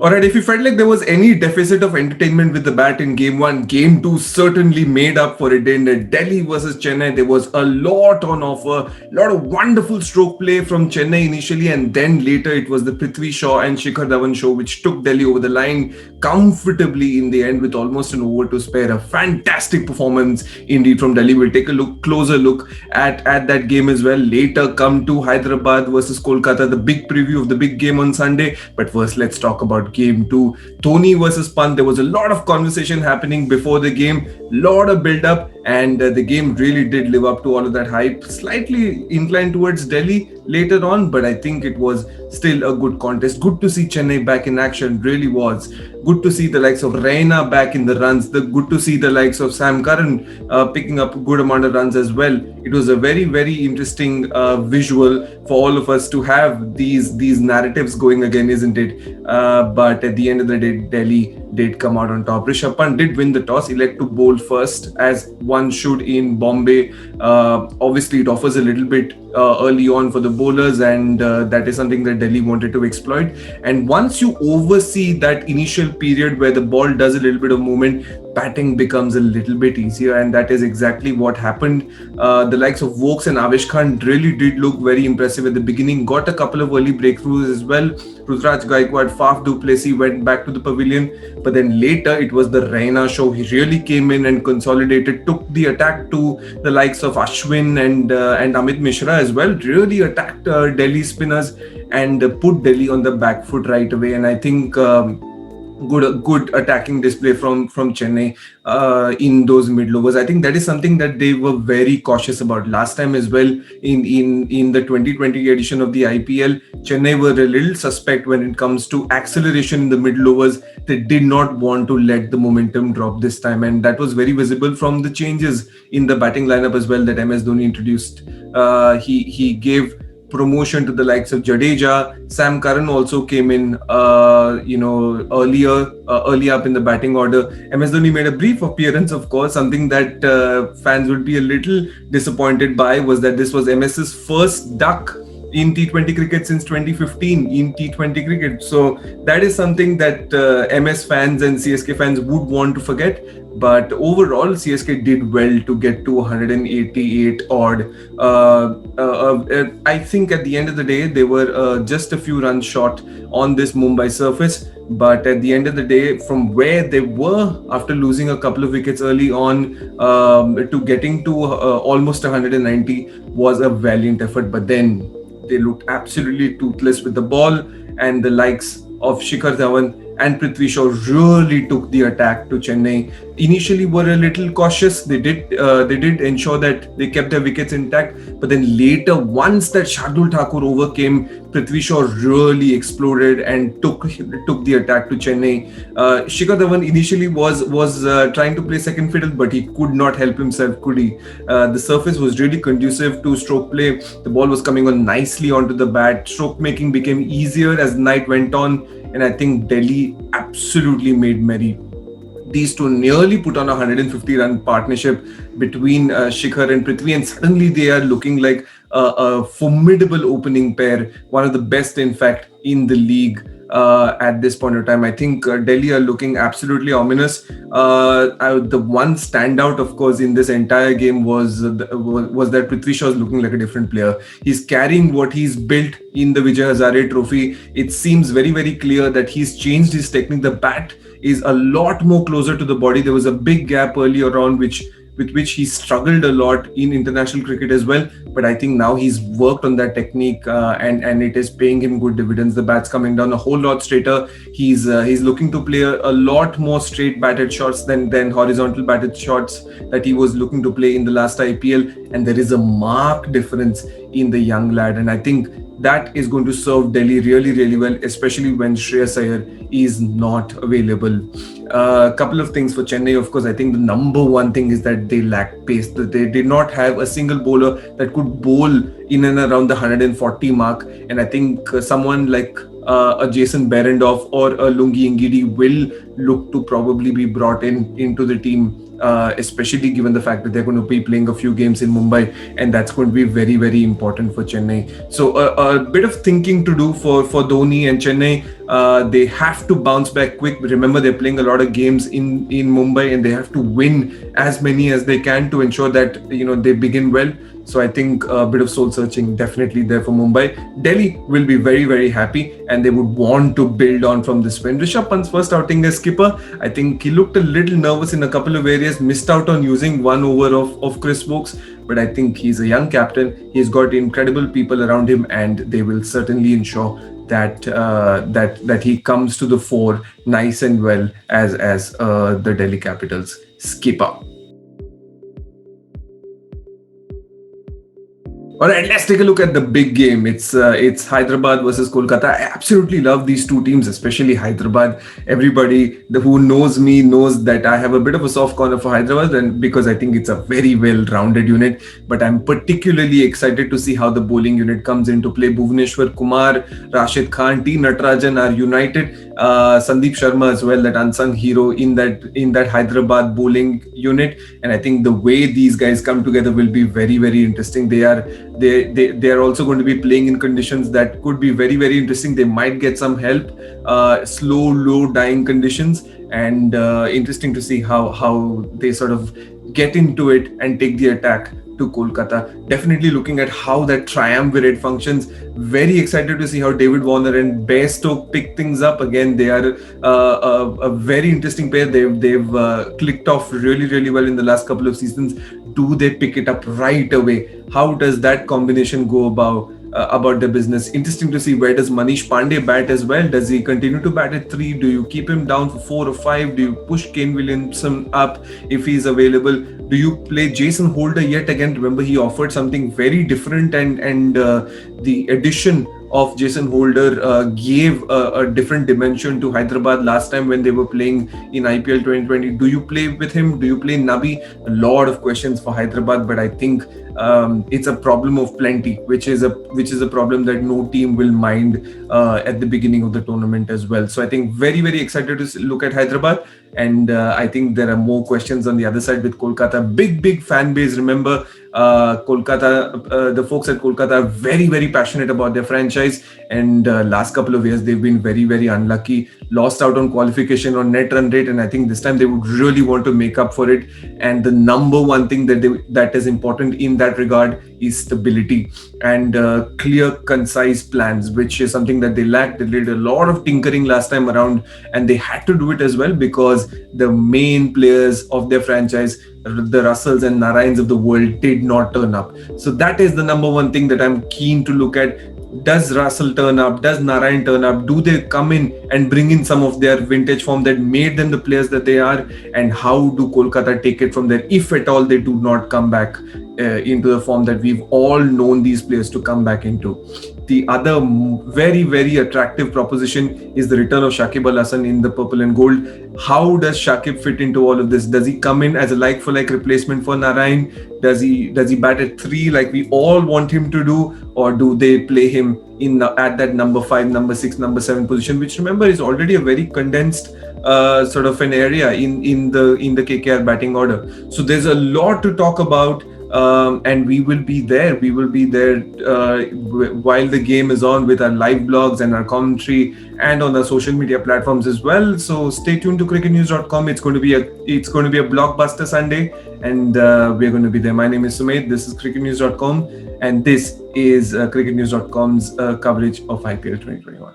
Alright, if you felt like there was any deficit of entertainment with the bat in game one, game two certainly made up for it. In Delhi versus Chennai, there was a lot on offer, a lot of wonderful stroke play from Chennai initially, and then later it was the Prithvi Shaw and Shikhar Dhawan show which took Delhi over the line comfortably in the end with almost an over to spare. A fantastic performance indeed from Delhi. We'll take a closer look at that game as well later. Come to Hyderabad versus Kolkata, the big preview of the big game on Sunday. But first, let's talk about game two. Dhoni versus Pant. There was a lot of conversation happening before the game, lot of build up, and the game really did live up to all of that hype. Slightly inclined towards Delhi later on, but I think it was still a good contest. Good to see Chennai back in action, really was. Good to see the likes of Raina back in the runs. Good to see the likes of Sam Curran picking up a good amount of runs as well. It was a very, very interesting visual for all of us to have these narratives going again, isn't it? But at the end of the day, Delhi did come out on top. Rishabh Pant did win the toss, elect to bowl first, as one should in Bombay. Obviously, it offers a little bit early on for the bowlers, and that is something that Delhi wanted to exploit. And once you oversee that initial period where the ball does a little bit of movement, batting becomes a little bit easier, and that is exactly what happened. The likes of Vokes and Avish Khan really did look very impressive at the beginning, got a couple of early breakthroughs as well. Rutraj Gaikwad, Faf du Plessis went back to the pavilion, but then later it was the Raina show. He really came in and consolidated, took the attack to the likes of Ashwin and Amit Mishra as well, really attacked Delhi spinners and put Delhi on the back foot right away. And I think good attacking display from Chennai in those middle overs. I think that is something that they were very cautious about last time as well. In the 2020 edition of the IPL, Chennai were a little suspect when it comes to acceleration in the middle overs. They did not want to let the momentum drop this time, and that was very visible from the changes in the batting lineup as well that MS Dhoni introduced. He gave promotion to the likes of Jadeja. Sam Curran also came in, early up in the batting order. MS Dhoni made a brief appearance, of course. Something that fans would be a little disappointed by was that this was MS's first duck in T20 cricket since 2015 in T20 cricket. So that is something that MS fans and CSK fans would want to forget. But overall, CSK did well to get to 188 odd. I think at the end of the day, they were just a few runs short on this Mumbai surface. But at the end of the day, from where they were after losing a couple of wickets early on to getting to almost 190 was a valiant effort. But then they looked absolutely toothless with the ball, and the likes of Shikhar Dhawan and Prithvi Shaw really took the attack to Chennai. Initially were a little cautious. They did ensure that they kept their wickets intact, but then later, once that Shardul Thakur overcame, Prithvi Shaw really exploded and took the attack to Chennai. Shikhar Dhawan initially was trying to play second fiddle, but he could not help himself, could he? The surface was really conducive to stroke play. The ball was coming on nicely onto the bat. Stroke making became easier as the night went on, and I think Delhi absolutely made merry. These two nearly put on a 150-run partnership between Shikhar and Prithvi, and suddenly they are looking like a formidable opening pair, one of the best, in fact, in the league. At this point of time, I think Delhi are looking absolutely ominous. The one standout, of course, in this entire game was that Prithvi Shaw is looking like a different player. He's carrying what he's built in the Vijay Hazare Trophy. It seems very, very clear that he's changed his technique. The bat is a lot more closer to the body. There was a big gap earlier on, with which he struggled a lot in international cricket as well. But I think now he's worked on that technique and it is paying him good dividends. The bat's coming down a whole lot straighter. He's looking to play a lot more straight batted shots than horizontal batted shots that he was looking to play in the last IPL. And there is a marked difference in the young lad. And I think that is going to serve Delhi really, really well, especially when Shreyas Iyer is not available. A couple of things for Chennai, of course. I think the number one thing is that they lack pace. They did not have a single bowler that could bowl in and around the 140 mark. And I think someone like a Jason Behrendorff or a Lungi Ngidi will look to probably be brought into the team, especially given the fact that they're going to be playing a few games in Mumbai, and that's going to be very, very important for Chennai. So a bit of thinking to do for Dhoni and Chennai. They have to bounce back quick. Remember, they're playing a lot of games in Mumbai, and they have to win as many as they can to ensure that they begin well. So I think a bit of soul searching definitely there for Mumbai. Delhi will be very, very happy, and they would want to build on from this win. Rishabh Pant's first outing as skipper, I think he looked a little nervous in a couple of areas, missed out on using one over of Chris Wokes, but I think he's a young captain. He's got incredible people around him, and they will certainly ensure that he comes to the fore nice and well as the Delhi Capitals skipper. All right, let's take a look at the big game. It's Hyderabad versus Kolkata. I absolutely love these two teams, especially Hyderabad. Everybody who knows me knows that I have a bit of a soft corner for Hyderabad, and because I think it's a very well-rounded unit. But I'm particularly excited to see how the bowling unit comes into play. Bhuvneshwar Kumar, Rashid Khan, T. Natarajan are united. Sandeep Sharma as well, that unsung hero in that Hyderabad bowling unit. And I think the way these guys come together will be very, very interesting. They are also going to be playing in conditions that could be very, very interesting. They might get some help, slow, low dying conditions, and interesting to see how they sort of get into it and take the attack to Kolkata. Definitely looking at how that triumvirate functions. Very excited to see how David Warner and Bairstow pick things up. Again, they are a very interesting pair. They've clicked off really, really well in the last couple of seasons. Do they pick it up right away? How does that combination go about the business? Interesting to see, where does Manish Pandey bat as well? Does he continue to bat at 3? Do you keep him down for 4 or 5? Do you push Kane Williamson up if he's available? Do you play Jason Holder yet again? Remember, he offered something very different, and the addition of Jason Holder gave a different dimension to Hyderabad last time when they were playing in IPL 2020. Do you play with him? Do you play Nabi? A lot of questions for Hyderabad, but I think it's a problem of plenty, which is a problem that no team will mind at the beginning of the tournament as well. So I think very, very excited to look at Hyderabad, and I think there are more questions on the other side with Kolkata. Big fan base. Remember, Kolkata, the folks at Kolkata are very, very passionate about their franchise, and last couple of years they've been very, very unlucky, lost out on qualification on net run rate, and I think this time they would really want to make up for it. And the number one thing that is important in that regard is stability and clear, concise plans, which is something that they lacked. They did a lot of tinkering last time around, and they had to do it as well because the main players of their franchise, the Russells and Narayans of the world, did not turn up. So that is the number one thing that I'm keen to look at. Does Russell turn up? Does Narayan turn up? Do they come in and bring in some of their vintage form that made them the players that they are? And how do Kolkata take it from there, if at all they do not come back into the form that we've all known these players to come back into? The other very, very attractive proposition is the return of Shakib Al Hasan in the purple and gold. How does Shakib fit into all of this? Does he come in as a like-for-like replacement for Narayan? Does he bat at 3 like we all want him to do, or do they play him at that number 5, number 6, number 7 position, which, remember, is already a very condensed sort of an area in the KKR batting order. So there's a lot to talk about. And we will be there. We will be there while the game is on, with our live blogs and our commentary, and on our social media platforms as well. So stay tuned to cricketnews.com. It's going to be a blockbuster Sunday, and we're going to be there. My name is Sumedh. This is cricketnews.com, and this is cricketnews.com's coverage of IPL 2021.